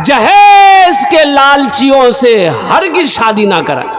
जहेज के लालचियों से हरगिज शादी ना कराएं।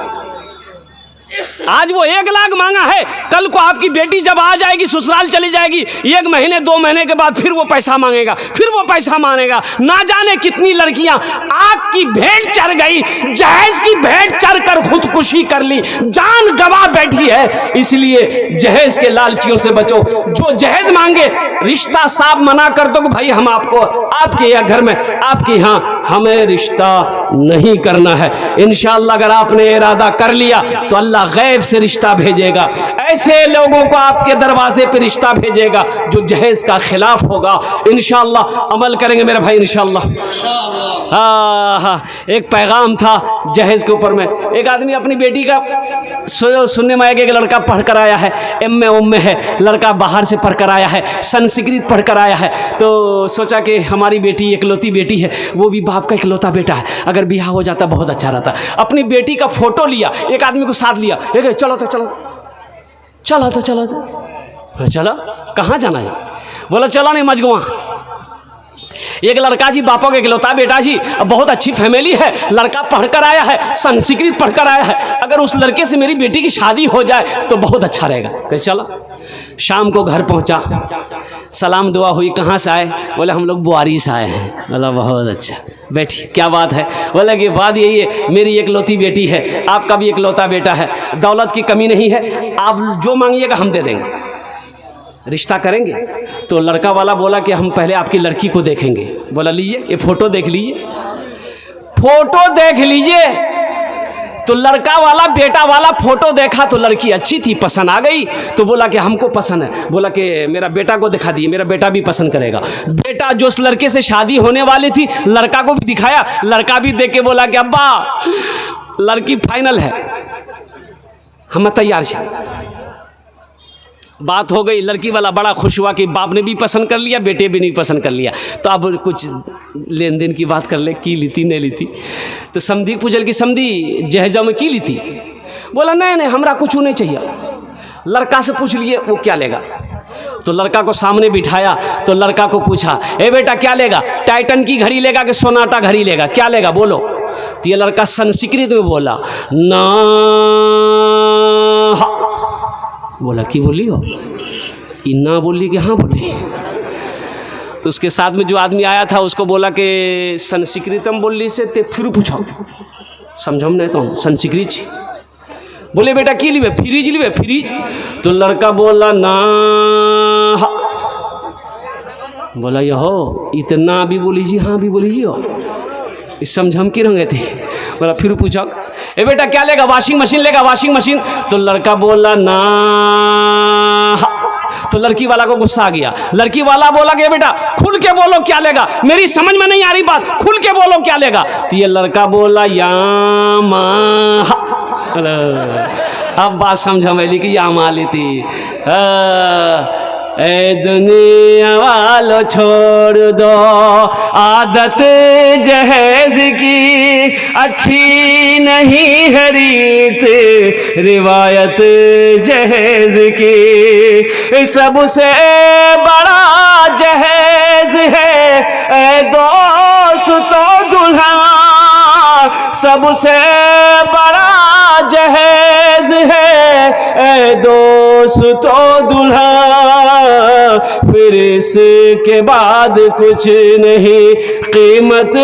आज वो 1 लाख मांगा है, कल को आपकी बेटी जब आ जाएगी, ससुराल चली जाएगी, 1 महीने 2 महीने के बाद फिर वो पैसा मांगेगा, फिर वो पैसा मांगेगा। ना जाने कितनी लड़कियां आग की भेंट चढ़ गई, जहेज की भेंट चढ़ कर खुदकुशी कर ली, जान गंवा बैठी है। इसलिए जहेज के लालचियों से बचो। जो जहेज मांगे रिश्ता साफ मना कर दो कि भाई हम आपको आपके यहाँ घर में आपके यहाँ हमें रिश्ता नहीं करना है। इंशाअल्लाह अगर आपने इरादा कर लिया तो अल्लाह गैब से रिश्ता भेजेगा। ऐसे लोगों को आपके दरवाजे पे रिश्ता भेजेगा जो जहेज का खिलाफ होगा। इंशाअल्लाह अमल करेंगे मेरे भाई, इंशाअल्लाह। एक पैगाम था जहेज के ऊपर में। एक आदमी अपनी बेटी का सुनने में आया कि एक लड़का पढ़ कर आया है, एम में है, लड़का बाहर से पढ़ कर आया है, संस्कृत पढ़ कर आया है। तो सोचा कि हमारी बेटी इकलौती बेटी है, वो भी बाप का इकलौता बेटा है, अगर ब्याह हो जाता बहुत अच्छा रहता। अपनी बेटी का फोटो लिया, एक आदमी को साथ लिया, चलो तो चलो, चलो कहाँ जाना है? बोला चलो नहीं मजगुआ। एक लड़का जी बापों के इकलौता बेटा जी, बहुत अच्छी फैमिली है, लड़का पढ़कर आया है, संस्कृत पढ़कर आया है, अगर उस लड़के से मेरी बेटी की शादी हो जाए तो बहुत अच्छा रहेगा। कैसे चला? शाम को घर पहुंचा, सलाम दुआ हुई, कहाँ से आए? बोले हम लोग बुआरी से आए हैं। बोला बहुत अच्छा, बैठी, क्या बात है? बोला कि बात यही है, मेरी इकलौती बेटी है, आपका भी इकलौता बेटा है, दौलत की कमी नहीं है, आप जो मांगिएगा हम दे देंगे, रिश्ता करेंगे। तो लड़का वाला बोला कि हम पहले आपकी लड़की को देखेंगे। बोला लीजिए, ये फोटो देख लीजिए, फोटो देख लीजिए। तो लड़का वाला बेटा वाला फोटो देखा तो लड़की अच्छी थी, पसंद आ गई। तो बोला कि हमको पसंद है। बोला कि मेरा बेटा को दिखा दिए, मेरा बेटा भी पसंद करेगा। बेटा जो उस लड़के से शादी होने वाली थी, लड़का को भी दिखाया, लड़का भी देख के बोला कि अब्बा लड़की फाइनल है, हम तैयार हैं। बात हो गई, लड़की वाला बड़ा खुश हुआ कि बाप ने भी पसंद कर लिया, बेटे भी नहीं पसंद कर लिया। तो अब कुछ लेन देन की बात कर ले, की लीती नहीं लीती। तो समधी पूछल की समधी जहेजा में की लीती? बोला नहीं हमरा कुछ नहीं चाहिए। लड़का से पूछ लिए वो क्या लेगा। तो लड़का को सामने बिठाया, तो लड़का को पूछा, ए बेटा क्या लेगा? टाइटन की घड़ी लेगा कि सोनाटा घड़ी लेगा, क्या लेगा बोलो? तो ये लड़का संस्कृत में बोला ना। बोला कि बोली हो? इन्ना बोली कि हाँ बोली। तो उसके साथ में जो आदमी आया था उसको बोला कि संस्कृतम बोली से ते फिर पूछा, समझम नहीं तो संस्कृत। बोले बेटा की लीवे? Freeze leeway, freeze. तो लड़का बोला ना। बोला ये हो इतना भी बोली जी, हाँ भी बोली जी हो, इस समझम की रंगे थे। बोला फिर पूछा, ए बेटा क्या लेगा? वॉशिंग मशीन लेगा, वॉशिंग मशीन। तो लड़का बोला ना। तो लड़की वाला को गुस्सा आ गया। लड़की वाला बोला कि बेटा खुल के बोलो क्या लेगा, मेरी समझ में नहीं आ रही बात, खुल के बोलो क्या लेगा। तो ये लड़का बोला यामा। अब बात समझ में ली कि यामा ली थी। ए दुनिया वालों छोड़ दो आदत जहेज की, अच्छी नहीं है रीत रिवायत जहेज की। सबसे बड़ा जहेज है ए दोस्तों दुल्हा, सबसे बड़ा जहेज है ए दोस्तों दुल्हा। फिर इसके बाद कुछ नहीं कीमत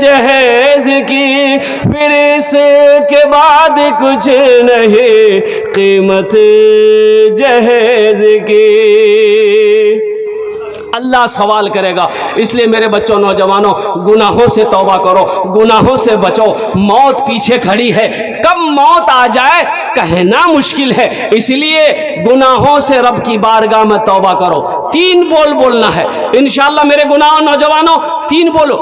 जहेज की, फिर इसके बाद कुछ नहीं कीमत जहेज की। अल्लाह सवाल करेगा। इसलिए मेरे बच्चों नौजवानों, गुनाहों से तौबा करो, गुनाहों से बचो। मौत पीछे खड़ी है, कब मौत आ जाए कहना मुश्किल है। इसलिए गुनाहों से रब की बारगाह में तौबा करो। 3 बोल बोलना है इंशाअल्लाह मेरे गुनाहों नौजवानों, 3 बोलो।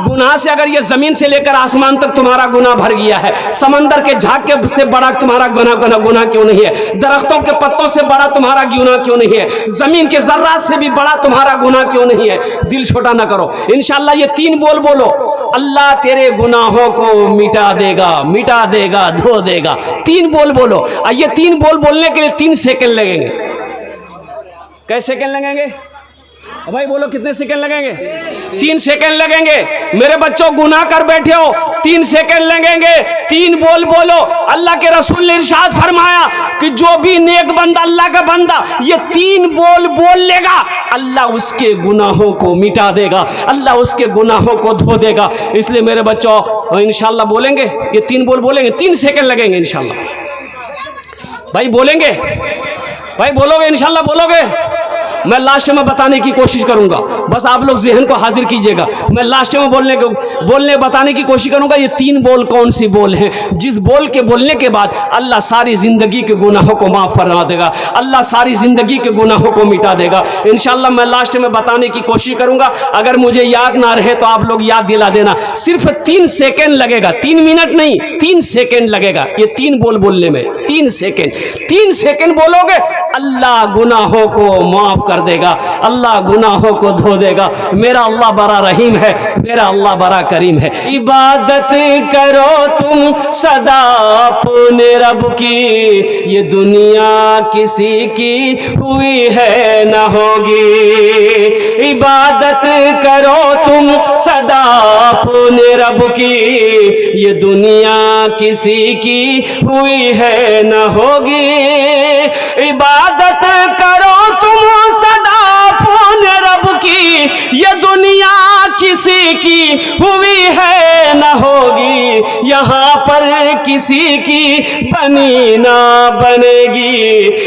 गुनाह से अगर ये जमीन से लेकर आसमान तक तुम्हारा गुनाह भर गया है, समंदर के झाग के से बड़ा तुम्हारा गुनाह क्यों नहीं है? दरख्तों के पत्तों से बड़ा तुम्हारा गुनाह क्यों नहीं है? जमीन के जर्रात से भी बड़ा तुम्हारा गुनाह क्यों नहीं है? दिल छोटा ना करो। इंशाअल्लाह ये 3 बोल बोलो, अल्लाह तेरे गुनाहों को मिटा देगा, मिटा देगा, धो देगा। 3 बोल बोलो। ये 3 बोल बोलने के लिए 3 सेकंड लगेंगे। कैसे सेकंड लगेंगे? भाई बोलो कितने सेकंड लगेंगे? 3 सेकंड लगेंगे। मेरे बच्चों गुनाह कर बैठे हो, 3 सेकंड लगेंगे। 3 बोल बोलो। अल्लाह के रसूल ने इरशाद फरमाया कि जो भी नेक बंदा, अल्लाह का बंदा, ये 3 बोल बोल लेगा, अल्लाह उसके गुनाहों को मिटा देगा, अल्लाह उसके गुनाहों को धो देगा। इसलिए मेरे बच्चों इंशाल्लाह बोलेंगे, ये 3 बोल बोलेंगे, 3 सेकंड लगेंगे इंशाल्लाह। भाई बोलेंगे? भाई बोलोगे? इंशाल्लाह बोलोगे? मैं लास्ट में बताने की कोशिश करूंगा, बस आप लोग ज़हन को हाजिर कीजिएगा। मैं लास्ट में बोलने बताने की कोशिश करूंगा ये 3 बोल कौन सी बोल हैं, जिस बोल के बोलने के बाद अल्लाह सारी ज़िंदगी के गुनाहों को माफ़ फरमा देगा, अल्लाह सारी ज़िंदगी के गुनाहों को मिटा देगा। इंशाल्लाह मैं लास्ट में बताने की कोशिश करूंगा। अगर मुझे याद ना रहे तो आप लोग याद दिला देना। सिर्फ 3 सेकेंड लगेगा, 3 मिनट नहीं, 3 सेकेंड लगेगा ये 3 बोल बोलने में। 3 सेकेंड, 3 सेकेंड बोलोगे, अल्लाह गुनाहों को माफ़ कर देगा, अल्लाह गुनाहों को धो देगा। मेरा अल्लाह बड़ा रहीम है, मेरा अल्लाह बड़ा करीम है। इबादत करो तुम सदा अपने रब की, ये दुनिया किसी की हुई है न होगी। इबादत करो तुम सदा अपने रब की, ये दुनिया किसी की हुई है न होगी। इबादत करो तुम सदा अपने रब की, ये दुनिया किसी की हुई है न होगी। यहाँ पर किसी की बनी ना बनेगी,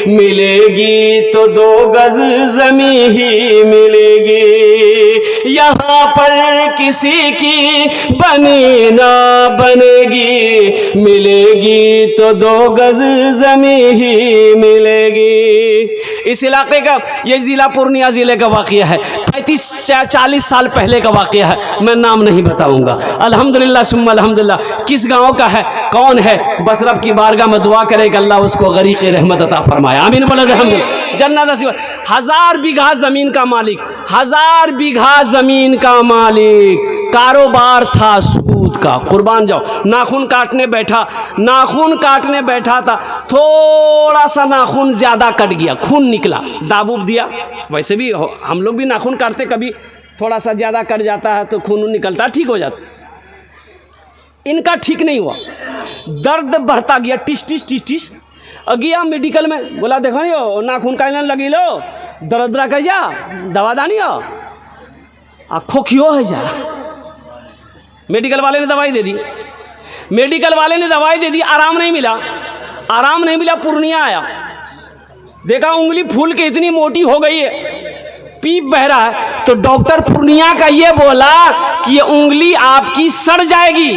मिलेगी तो 2 गज ज़मीं ही मिलेगी। यहाँ पर किसी की बनी ना बनेगी, मिलेगी तो 2 गज ज़मीं ही मिलेगी। इस इलाके का, ये ज़िला पूर्णिया ज़िले का वाक़या है, 35-40 साल पहले का वाक़या है। मैं नाम नहीं बताऊंगा। अल्हम्दुलिल्लाह सुम्मा अल्हम्दुलिल्लाह। किस गांव का है, कौन है, बस रब की बारगाह में दुआ करे कि अल्लाह उसको गरीक़ रहमत अता फरमाए। आमीन बोलो अल्हम्दुलिल्लाह। जन्नत नसीब। 1000 बीघा ज़मीन का मालिक, 1000 बीघा ज़मीन का मालिक, कारोबार था सूद का। कुर्बान जाओ। नाखून काटने बैठा, नाखून काटने बैठा था, थोड़ा सा नाखून ज़्यादा कट गया, खून निकला, दाबूब दिया। वैसे भी हम लोग भी नाखून काटते, कभी थोड़ा सा ज़्यादा कट जाता है तो खून निकलता है, ठीक हो जाता। इनका ठीक नहीं हुआ, दर्द बढ़ता गया, टिस टिस टिस टिस। गया मेडिकल में, बोला देखो यो नाखून का लगी लो, दर्द कह जा, दवा दानी हो, खोखियो है जा। मेडिकल वाले ने दवाई दे दी, मेडिकल वाले ने दवाई दे दी, आराम नहीं मिला, आराम नहीं मिला। पूर्णिया आया, देखा उंगली फूल के इतनी मोटी हो गई है, पीप बह रहा है। तो डॉक्टर पूर्णिया का ये बोला कि ये उंगली आपकी सड़ जाएगी,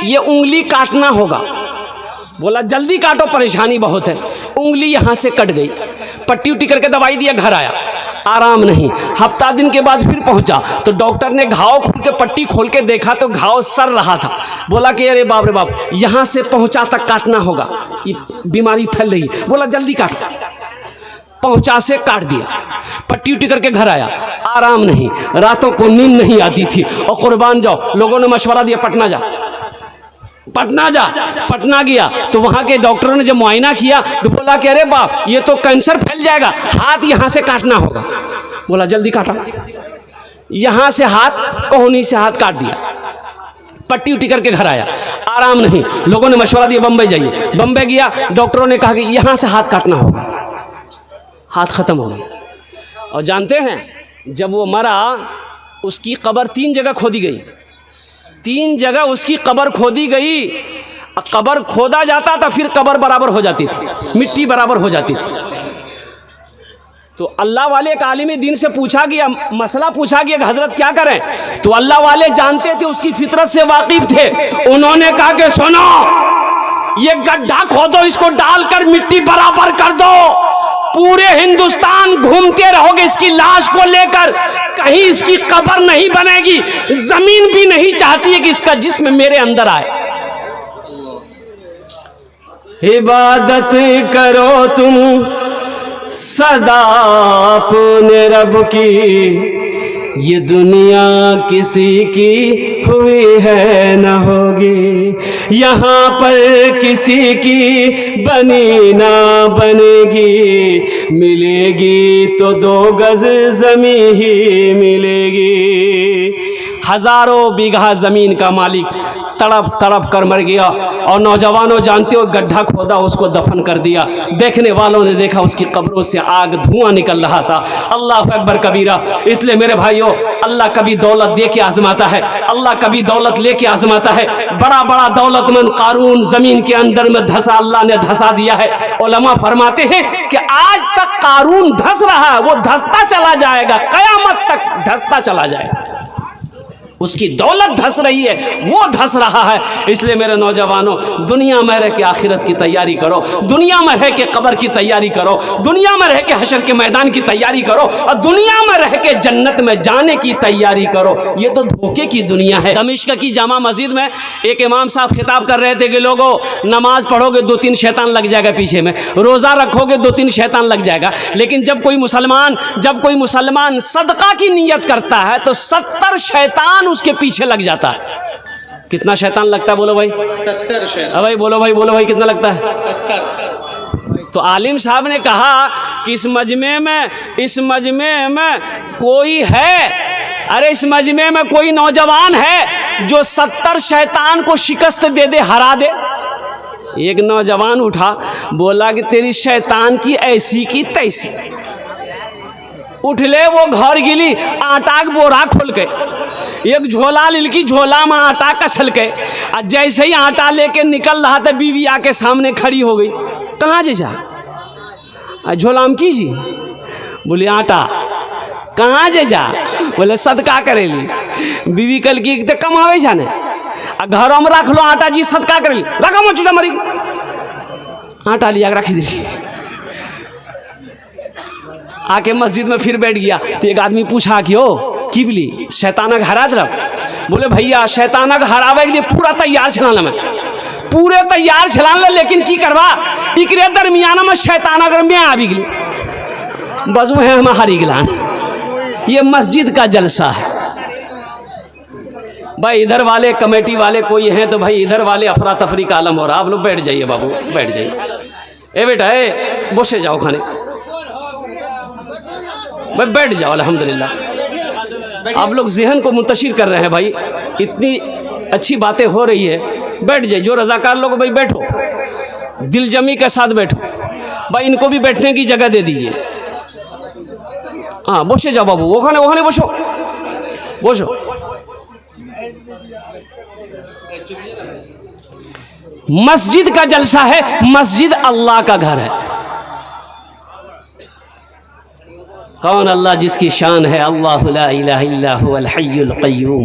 ये उंगली काटना होगा। बोला जल्दी काटो, परेशानी बहुत है। उंगली यहाँ से कट गई, पट्टी उट्टी करके दवाई दिया, घर आया, आराम नहीं। हफ्ता दिन के बाद फिर पहुंचा तो डॉक्टर ने घाव खोल के, पट्टी खोल के देखा तो घाव सड़ रहा था। बोला कि अरे बाप रे बाप, यहाँ से पहुंचा तक काटना होगा, ये बीमारी फैल रही है। बोला जल्दी काटो, पहुंचा से काट दिया, पट्टी उट्टी करके घर आया, आराम नहीं, रातों को नींद नहीं आती थी। और कुर्बान जाओ, लोगों ने मशवरा दिया पटना जा, पटना जा। पटना गया तो वहाँ के डॉक्टरों ने जब मुआयना किया तो बोला कि अरे बाप, ये तो कैंसर फैल जाएगा, हाथ यहाँ से काटना होगा। बोला जल्दी काटा, यहाँ से हाथ, कोहनी से हाथ काट दिया, पट्टी उट्टी करके घर आया, आराम नहीं। लोगों ने मशवरा दिया बम्बई जाइए, बम्बई गया, डॉक्टरों ने कहा कि यहाँ से हाथ काटना होगा, हाथ ख़त्म हो गया। और जानते हैं जब वो मरा, उसकी कब्र 3 जगह खोदी गई, 3 जगह उसकी कब्र खोदी गई। कब्र खोदा जाता था, फिर कब्र बराबर हो जाती थी, मिट्टी बराबर हो जाती थी। तो अल्लाह वाले एक आलिम दीन से पूछा गया, मसला पूछा गया कि हजरत क्या करें? तो अल्लाह वाले जानते थे, उसकी फितरत से वाकिफ थे। उन्होंने कहा कि सुनो, ये गड्ढा खोदो, इसको डालकर मिट्टी बराबर कर दो, पूरे हिंदुस्तान घूमते रहोगे इसकी लाश को लेकर, कहीं इसकी कब्र नहीं बनेगी। जमीन भी नहीं चाहती है कि इसका जिस्म मेरे अंदर आए। इबादत करो तुम सदा अपने रब की, ये दुनिया किसी की हुई है न होगी। यहाँ पर किसी की बनी ना बनेगी, मिलेगी तो 2 गज जमी ही मिलेगी। हजारों बीघा जमीन का मालिक तड़प तड़प कर मर गया और नौजवानों जानते हो गड्ढा खोदा उसको दफन कर दिया। देखने वालों ने देखा उसकी कब्रों से आग धुआं निकल रहा था। अल्लाह अकबर कबीरा। इसलिए मेरे भाइयों, अल्लाह कभी दौलत दे के आजमाता है, अल्लाह कभी दौलत लेके आजमाता है। बड़ा बड़ा दौलतमंद कारून जमीन के अंदर में धंसा, अल्लाह ने धंसा दिया है। उलमा फरमाते हैं कि आज तक कारून धंस रहा है, वो धंसता चला जाएगा, कयामत तक धंसता चला जाएगा। उसकी दौलत धंस रही है, वो धंस रहा है। इसलिए मेरे नौजवानों, दुनिया में रह के आखिरत की तैयारी करो, दुनिया में रह के कब्र की तैयारी करो, दुनिया में रह के हशर के मैदान की तैयारी करो और दुनिया में रह के जन्नत में जाने की तैयारी करो। ये तो धोखे की दुनिया है। दमिश्क की जामा मस्जिद में एक इमाम साहब खिताब कर रहे थे कि लोगों, नमाज पढ़ोगे 2-3 शैतान लग जाएगा पीछे में, रोज़ा रखोगे 2-3 शैतान लग जाएगा। लेकिन जब कोई मुसलमान सदका की नीयत करता है तो 70 शैतान उसके पीछे लग जाता है। कितना शैतान लगता है बोलो भाई? 70 शैतान। भाई बोलो भाई कितना लगता है? 70। तो आलिम साहब ने कहा कि इस मजमे में कोई है, अरे इस मजमे में कोई नौजवान है जो 70 शैतान को शिकस्त दे दे, हरा दे। एक नौजवान उठा, बोला कि तेरी शैतान की ऐसी की तैसी। उठ ले, वो घर गिली, आटा का बोरा खोल के एक झोला लिलकी, झोला में आटा कसल के, और जैसे ही आटा लेके निकल रहा था बीवी आके सामने खड़ी हो गई। कहाँ जा? झोला में कीजिए। बोले आटा। कहाँ जा? बोले सदका करेली। बीवी कल की कमावे जाने, घरों में रख लो आटा जी, सदका करेली। रखा मोचुटा मरी, आटा लिया रखी दी। आके मस्जिद में फिर बैठ गया तो एक आदमी पूछा कि ओ किबली शैतानक हरा दर? बोले भैया शैतानक हरावे के लिए पूरा तैयार छलाना में, पूरे तैयार छलान ले, लेकिन की करवा इकरे दरमियाना में शैतानक में आ भी गई, बस वो है हम हारी गिलान। ये मस्जिद का जलसा है भाई। इधर वाले कमेटी वाले कोई हैं तो भाई इधर वाले अफरा तफरी का आलम हो रहा। आप लोग बैठ जाइए बाबू, बैठ जाइए। ए बेटा ए बोसे जाओ खाने, भाई बैठ जाओ। अल्हम्दुलिल्लाह आप लोग जहन को मुंतशिर कर रहे हैं भाई, इतनी अच्छी बातें हो रही है। बैठ जाइए, जो रज़ाकार लोग भाई बैठो, दिलजमी के साथ बैठो भाई। इनको भी बैठने की जगह दे दीजिए। हाँ बोसे जाओ बाबू, वो खाने बोसो बोसो। मस्जिद का जलसा है, मस्जिद अल्लाह का घर है। कौन अल्लाह जिसकी शान है? अल्लाहु ला इलाहा इल्ला हुवल हय्युल क़य्यूम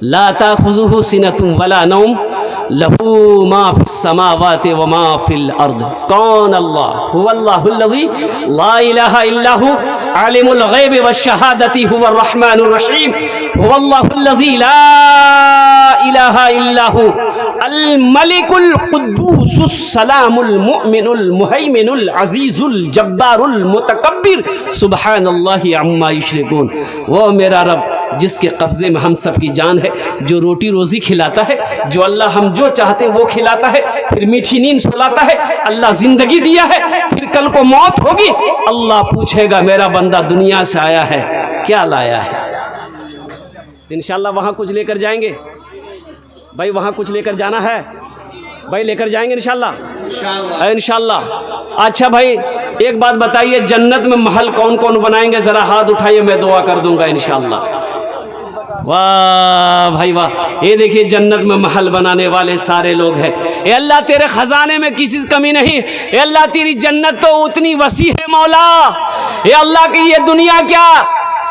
ला ताख़ुज़ुहु सिनतुन वला नौम लहू मा फिस समावाति व मा फिल अर्द। कौन अल्लाह? हुवल्लाहुल्लज़ी ला इलाहा इल्ला हु आलिमुल ग़ैबि वश्शहादति हुवर रहमानुर रहीम। हुवल्लाहुल्लज़ी ला इलाहा इल्ला हु अल मलिकुल कुद्दूसुस सलामुल मुमिनुल मुहैमिनुल अज़ीज़ुल जब्बारुल मुतकब्बिर सुब्हानल्लाहि अम्मा युश्रिकून। वो मेरा रब जिसके कब्ज़े में हम सब की जान है, जो रोटी रोज़ी खिलाता है, जो अल्लाह हम जो चाहते हैं वो खिलाता है, फिर मीठी नींद सुलाता है। अल्लाह ज़िंदगी दिया है, फिर कल को मौत होगी, अल्लाह पूछेगा मेरा बंदा दुनिया से आया है क्या लाया है। तो इंशाअल्लाह वहाँ कुछ लेकर जाएंगे भाई, वहाँ कुछ लेकर जाना है भाई, लेकर जाएंगे इंशाअल्लाह इंशाअल्लाह। अच्छा भाई एक बात बताइए, जन्नत में महल कौन कौन बनाएंगे? ज़रा हाथ उठाइए, मैं दुआ कर दूंगा इंशाअल्लाह। वाह भाई वाह, ये देखिए जन्नत में महल बनाने वाले सारे लोग हैं। ए अल्लाह तेरे खजाने में किसी से कमी नहीं। ए अल्लाह तेरी जन्नत तो उतनी वसी है मौला। ए अल्लाह की ये दुनिया क्या,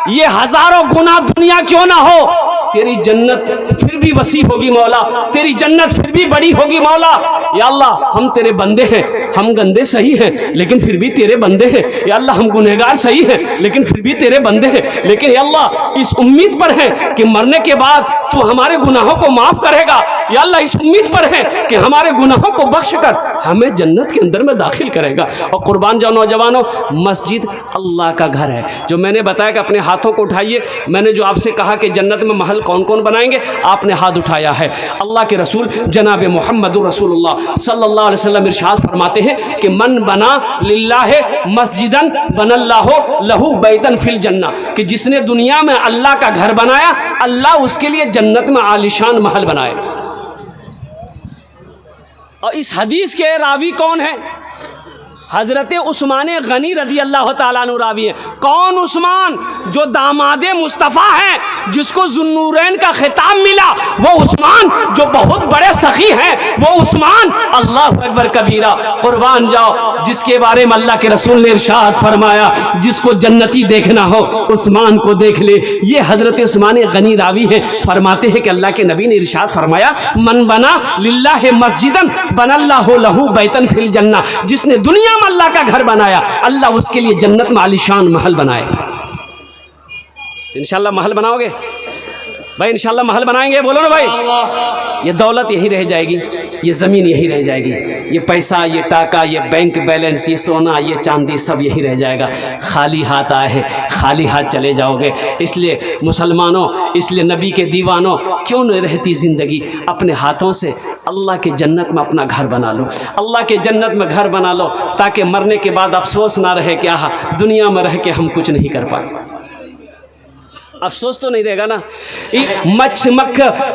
ये हजारों गुना दुनिया क्यों ना हो, तेरी जन्नत फिर भी वसी होगी मौला, तेरी जन्नत फिर भी बड़ी होगी मौला। या अल्लाह हम तेरे बंदे हैं, हम गंदे सही हैं लेकिन फिर भी तेरे बंदे हैं। या अल्लाह हम गुनहगार सही हैं लेकिन फिर भी तेरे बंदे हैं। लेकिन या अल्लाह इस उम्मीद पर हैं कि मरने के बाद तू हमारे गुनाहों को माफ़ करेगा। या अल्लाह इस उम्मीद पर है कि हमारे गुनाहों को बख्श कर हमें जन्नत के अंदर में दाखिल करेगा। और कुर्बान जाओ नौजवानों, मस्जिद अल्लाह का घर है। जो मैंने बताया कि अपने हाथों को उठाइए, मैंने जो आपसे कहा कि जन्नत में महल कौन कौन बनाएंगे, आपने हाथ उठाया है। अल्लाह के रसूल जनाब मोहम्मद रसूलुल्लाह सल्लल्लाहु अलैहि वसल्लम इरशाद फरमाते हैं कि मन बना लिल्लाह मस्जिदन बनल्लाहु लहू बैतन फिल जन्ना, कि जिसने दुनिया में अल्लाह का घर बनाया, अल्लाह उसके लिए जन्नत में आलिशान महल बनाए। और इस हदीस के रावी कौन है? हज़रत उस्मान गनी रज़ी अल्लाह ताला अन्हु रावी है। कौन उस्मान? जो दामादे मुस्तफ़ा हैं, जिसको ज़ुन्नूरैन का खिताब मिला, वो उस्मान जो बहुत बड़े सखी हैं, वो उस्मान। अल्लाह अकबर कबीरा, कुर्बान जाओ, जिसके बारे में अल्लाह के रसूल ने इरशाद फरमाया, जिसको जन्नती देखना हो उस्मान को देख ले। ये हज़रत उस्मान गनी रावी हैं, फरमाते हैं कि अल्लाह के नबी ने इरशाद फरमाया, मन बना लिल्लाह मस्जिदन बनल्लाहु लहू बैतन फिल जन्ना, जिसने दुनिया अल्लाह का घर बनाया, अल्लाह उसके लिए जन्नत में आलिशान महल बनाए। इंशाल्लाह महल बनाओगे भाई? इंशाल्लाह महल बनाएंगे, बोलो ना भाई। ये दौलत यही रह जाएगी, ये ज़मीन यही रह जाएगी, ये पैसा, ये टाका, ये बैंक बैलेंस, ये सोना, ये चांदी, सब यही रह जाएगा। खाली हाथ आए हैं, खाली हाथ चले जाओगे। इसलिए मुसलमानों, इसलिए नबी के दीवानों, क्यों नहीं रहती ज़िंदगी? अपने हाथों से अल्लाह के जन्नत में अपना घर बना लो, अल्लाह के जन्नत में घर बना लो, ताकि मरने के बाद अफसोस ना रहे कि आहा, दुनिया में रह के हम कुछ नहीं कर पाए। अफसोस तो नहीं रहेगा ना।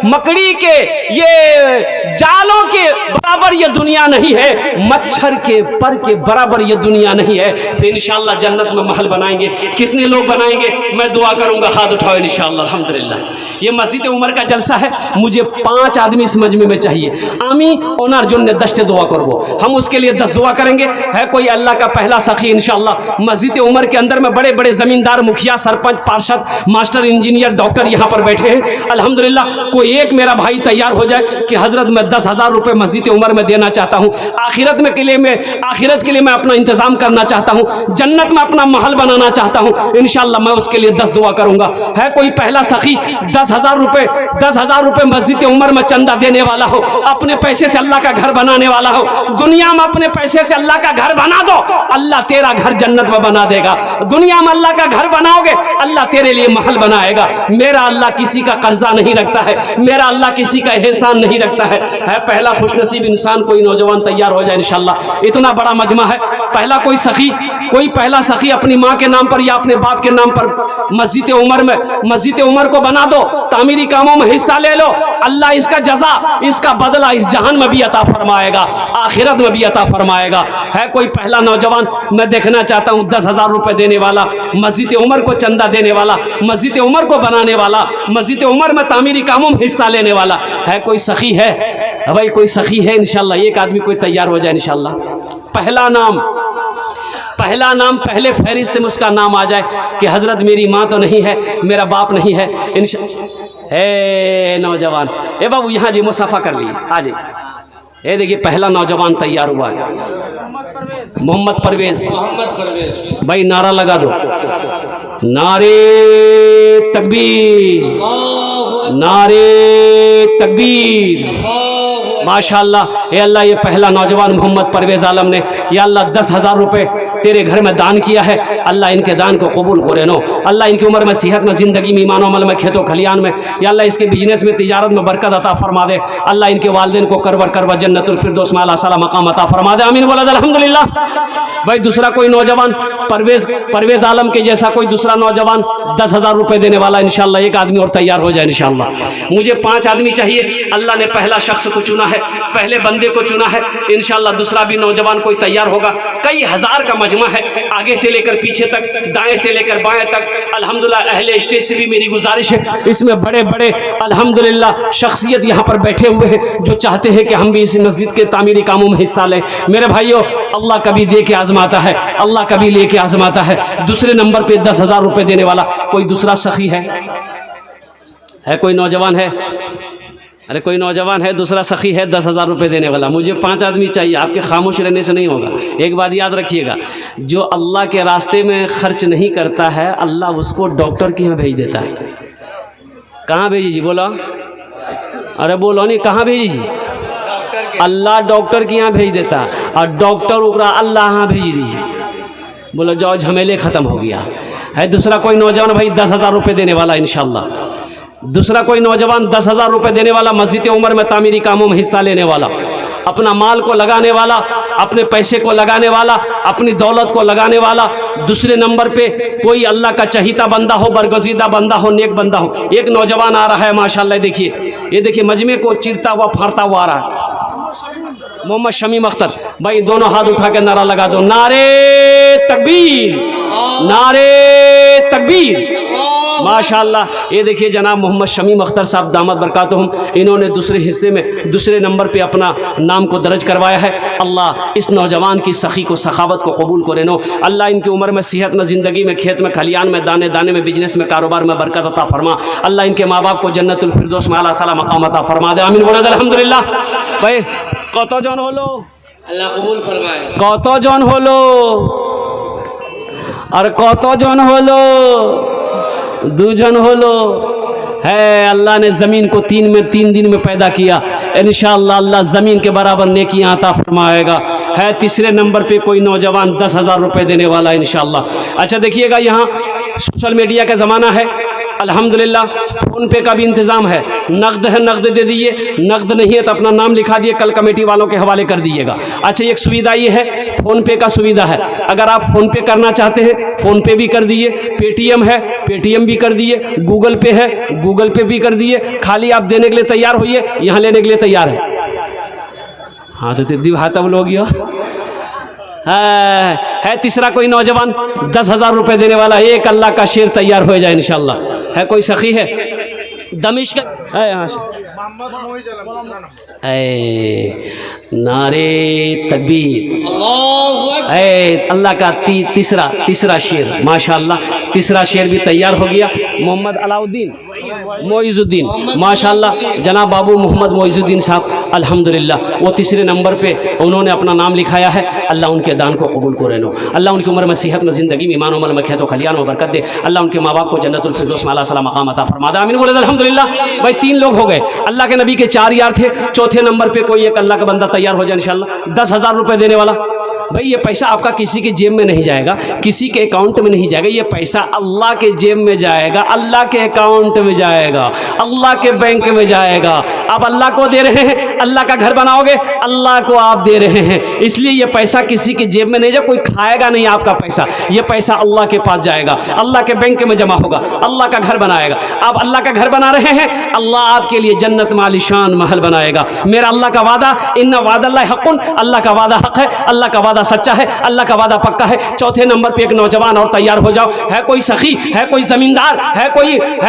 मकड़ी के ये जालों के बराबर ये दुनिया नहीं है, मच्छर के पर के बराबर ये दुनिया नहीं है। तो इंशाअल्लाह जन्नत में महल बनाएंगे। कितने लोग बनाएंगे? मैं दुआ करूंगा, हाथ उठाओ इंशाअल्लाह। अल्हम्दुलिल्लाह। ये मस्जिद उमर का जलसा है, मुझे 5 आदमी इस मजमे में चाहिए। आमी ओनर जो ने 10 दुआ करबो, हम उसके लिए 10 दुआ करेंगे। है कोई अल्लाह का पहला सखी इंशाअल्लाह? मस्जिद उमर के अंदर में बड़े बड़े जमींदार, मुखिया, सरपंच, पार्षद, मास्टर, इंजीनियर, डॉक्टर यहाँ पर बैठे हैं। अल्हम्दुलिल्लाह। कोई एक मेरा भाई तैयार हो जाए कि हजरत मैं 10,000 रुपये मस्जिद उमर में देना चाहता हूँ, आखिरत के लिए मैं अपना इंतजाम करना चाहता हूँ, जन्नत में अपना महल बनाना चाहता हूँ। इंशाअल्लाह मैं उसके लिए 10 दुआ करूंगा। है कोई पहला सखी? 10,000 रुपये मस्जिद उमर में चंदा देने वाला हो, अपने पैसे से अल्लाह का घर बनाने वाला हो। दुनिया में अपने पैसे से अल्लाह का घर बना दो, अल्लाह तेरा घर जन्नत में बना देगा। दुनिया में अल्लाह का घर बनाओगे, अल्लाह तेरे लिए महल बनाएगा। मेरा अल्लाह किसी का कर्जा नहीं रखता है, मेरा अल्लाह किसी का एहसान नहीं रखता है। पहला खुशनसीब इंसान कोई नौजवान तैयार हो जाए इंशाअल्लाह। इतना बड़ा मजमा है। पहला कोई पहला सखी अपनी माँ के नाम पर या अपने बाप के नाम पर मस्जिद उमर को बना दो, तामीरी कामों में हिस्सा ले लो। अल्लाह इसका जजा, इसका बदला इस जहान में भी अता फरमाएगा, आखिरत में भी अता फरमाएगा। है कोई पहला नौजवान? मैं देखना चाहता हूँ 10,000 रुपये देने वाला, मस्जिद उमर को चंदा देने वाला, मस्जिद उमर को बनाने वाला, मस्जिद उमर में तामीरी कामों में हिस्सा लेने वाला। है कोई सखी है भाई? कोई सखी है इंशाअल्लाह? एक आदमी कोई तैयार हो जाए इंशाअल्लाह। पहला नाम पहले फहरिस्त में उसका नाम आ जाए कि हजरत मेरी माँ तो नहीं है, मेरा बाप नहीं है। नौजवान, ए बाबू यहाँ जी मुसाफा कर लीजिए, आ जाइए। ये देखिए पहला नौजवान तैयार हुआ है, मोहम्मद परवेज भाई। नारा लगा दो, नारे तकबीर, नारे तकबीर। माशाअल्लाह। ए अल्लाह, ये पहला नौजवान मोहम्मद परवेज आलम ने या अल्लाह 10,000 रुपये तेरे घर में दान किया है। अल्लाह इनके दान को कबूल करे नो। अल्लाह इनकी उम्र में, सेहत में, ज़िंदगी में, ईमान अमल में, खेतों खलियान में, या अल्लाह इसके बिजनेस में, तिजारत में बरकत अता फरमा दे। अल्लाह इनके वालिदैन को करवर जन्नतुल फिरदौस में आला मकाम अता फरमा दे। आमीन बोला अल्हम्दुलिल्लाह। भाई दूसरा कोई नौजवान परवेज आलम के जैसा कोई दूसरा नौजवान 10,000 रुपये देने वाला इंशाअल्लाह। एक आदमी और तैयार हो जाए इंशाअल्लाह। मुझे 5 आदमी चाहिए। अल्लाह ने पहला शख्स को चुना है, पहले बंदे को चुना है इंशाअल्लाह। दूसरा भी नौजवान कोई तैयार होगा। कई हज़ार का मजमा है, आगे से लेकर पीछे तक, दाएं से लेकर बाएं तक। अल्हम्दुलिल्लाह अहले स्टेज से भी मेरी गुजारिश है, इसमें बड़े बड़े अल्हम्दुलिल्लाह शख्सियत यहाँ पर बैठे हुए हैं जो चाहते हैं कि हम भी इस मस्जिद के तामीरी कामों में हिस्सा लें। मेरे भाइयों, अल्लाह कभी दे के आजमाता है, अल्लाह कभी ले के आजमाता है। दूसरे नंबर पे 10,000 रुपये देने वाला कोई दूसरा सखी है? कोई नौजवान है? अरे कोई नौजवान है, दूसरा सखी है 10,000 रुपये देने वाला? मुझे 5 आदमी चाहिए। आपके खामोश रहने से नहीं होगा। एक बात याद रखिएगा, जो अल्लाह के रास्ते में खर्च नहीं करता है, अल्लाह उसको डॉक्टर के यहाँ भेज देता है। कहाँ भेजी जी? बोला अरे बोलो नहीं, कहाँ भेजी? डॉक्टर के अल्लाह डॉक्टर के यहाँ भेज देता और डॉक्टर ओकरा अल्लाह यहाँ भेज दीजिए। बोलो जाओ, झमेले ख़त्म हो गया है। दूसरा कोई नौजवान भाई 10,000 रुपये देने वाला इंशाल्लाह। दूसरा कोई नौजवान 10,000 रुपये देने वाला, मस्जिद उमर में तामीरी कामों में हिस्सा लेने वाला, अपना माल को लगाने वाला, अपने पैसे को लगाने वाला, अपनी दौलत को लगाने वाला। दूसरे नंबर पे कोई अल्लाह का चहीता बंदा हो, बरगजीदा बंदा हो, नेक बंदा हो। एक नौजवान आ रहा है माशाल्लाह, देखिए ये देखिए मजमे को चीरता हुआ फाड़ता हुआ आ रहा है, मोहम्मद शमीम अख्तर भाई। दोनों हाथ उठा के नारा लगा दो, नारे तकबीर, नारे तकबीर, माशाल्लाह। ये देखिए जनाब मोहम्मद शमीम अख्तर साहब दामद बरकातुहुम, इन्होंने दूसरे हिस्से में दूसरे नंबर पे अपना नाम को दर्ज करवाया है। अल्लाह इस नौजवान की सखी को, सखावत को कबूल करे नो। अल्लाह इनकी उम्र में, सेहत में, ज़िंदगी में, खेत में, खलियान में, दाने दाने में, बिजनेस में, कारोबार में बरकत अता फरमा। अल्लाह इनके माँ बाप को जन्नतुल फिरदौस में आला साला मकाम अता फरमा दे। आमीन बोले अल्हम्दुलिल्लाह। भाई कतজন হলো? अल्लाह कबूल फरमाए। কতজন হলো? আর কতজন হলো? দুজন হলো। है अल्लाह ने ज़मीन को 3 दिन में पैदा किया। इंशाअल्लाह अल्लाह ज़मीन के बराबर नेकियां अता फरमाएगा। है तीसरे नंबर पे कोई नौजवान 10,000 रुपये देने वाला इंशाअल्लाह। अच्छा देखिएगा, यहाँ सोशल मीडिया का ज़माना है, अल्हम्दुलिल्लाह फ़ोन पे का भी इंतज़ाम है। नकद है, नकद दे दीजिए, नकद नहीं है तो अपना नाम लिखा दिए, कल कमेटी वालों के हवाले कर दीजिएगा। अच्छा एक सुविधा ये है, फ़ोन पे का सुविधा है। अगर आप फ़ोन पे करना चाहते हैं, फ़ोन पे भी कर दिए, पेटीएम है, पेटीएम भी कर दिए, गूगल पे है, गूगल पे भी कर दिए। खाली आप देने के लिए तैयार होइए, यहाँ लेने के लिए तैयार है। हाँ तो दिव हाथ अब लोग है तीसरा कोई नौजवान 10,000 रुपये देने वाला, एक अल्लाह का शेर तैयार हो जाए इंशाअल्लाह। है कोई सखी है दमिश्क है यहाँ से? नारे तकबीर, अल्लाह का तीसरा शेर माशाअल्लाह, तीसरा शेर भी तैयार हो गया। मोहम्मद अलाउद्दीन मोइजुद्दीन माशाअल्लाह, जनाब बाबू मोहम्मद मोइजुद्दीन साहब अल्हम्दुलिल्लाह वो तीसरे नंबर पे उन्होंने अपना नाम लिखाया है। अल्लाह उनके दान को कबूल करे नो। अल्लाह उनकी उम्र में, सेहत में, ज़िंदगी में, ईमान अमल में, खेत खलियान में बरकत दे। अल्लाह उनके माँ बाप को जन्नतुल फिरदौस में आला साला मकाम अता फरमा दे। आमीन बोले अल्हम्दुलिल्लाह। भाई 3 लोग हो गए। अल्लाह के नबी के 4 यार थे। चौथे नंबर पे कोई एक अल्लाह का बंदा तैयार हो जाए इंशाअल्लाह, 10,000 रुपये देने वाला। भाई ये पैसा आपका किसी के जेब में नहीं जाएगा, किसी के अकाउंट में नहीं जाएगा, ये पैसा अल्लाह के जेब में जाएगा, अल्लाह के अकाउंट में जाएगा, अल्लाह के बैंक में जाएगा। आप अल्लाह को दे रहे हैं, अल्लाह का घर बनाओगे, अल्लाह को आप दे रहे हैं, इसलिए ये पैसा किसी के जेब में नहीं जाए, कोई खाएगा नहीं आपका पैसा। ये पैसा अल्लाह के पास जाएगा, अल्लाह के बैंक में जमा होगा, अल्लाह का घर बनाएगा। आप अल्लाह का घर बना रहे हैं, अल्लाह आपके लिए जन्नत में आलीशान महल बनाएगा। मेरा अल्लाह का वादा, इन्ना वादल्लाहि हक़्क़ुन, अल्लाह का वादा हक है, अल्लाह का वादा सच्चा है, अल्लाह का वादा पक्का है। चौथे नंबर पे एक नौजवान और तैयार हो जाओ। है कोई सखी, है कोई जमींदार, है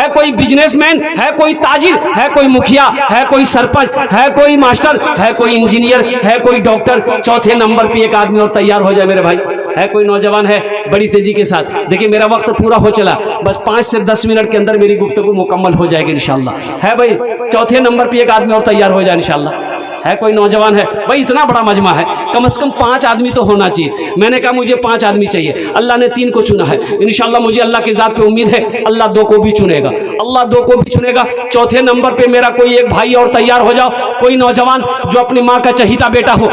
कोई बिजनेसमैन, है कोई ताजिर, है कोई मुखिया, है कोई सरपंच, है कोई मास्टर, है कोई इंजीनियर, है कोई डॉक्टर। चौथे नंबर पे एक आदमी और तैयार हो जाए मेरे भाई। है कोई नौजवान है बड़ी तेजी के साथ। देखिए मेरा वक्त पूरा हो चला, बस 5 से 10 मिनट के अंदर मेरी गुफ्तगू मुकम्मल हो जाएगी इंशाअल्लाह। है भाई चौथे नंबर पे एक आदमी और तैयार हो जाए इंशाअल्लाह। है कोई नौजवान है भाई, इतना बड़ा मजमा है, कम से कम 5 आदमी तो होना चाहिए। मैंने कहा मुझे 5 आदमी चाहिए, अल्लाह ने 3 को चुना है। इंशाअल्लाह मुझे अल्लाह की ज़ात पे उम्मीद है अल्लाह 2 को भी चुनेगा, अल्लाह 2 को भी चुनेगा। चौथे नंबर पे मेरा कोई एक भाई और तैयार हो जाओ, कोई नौजवान जो अपनी माँ का चहीता बेटा हो।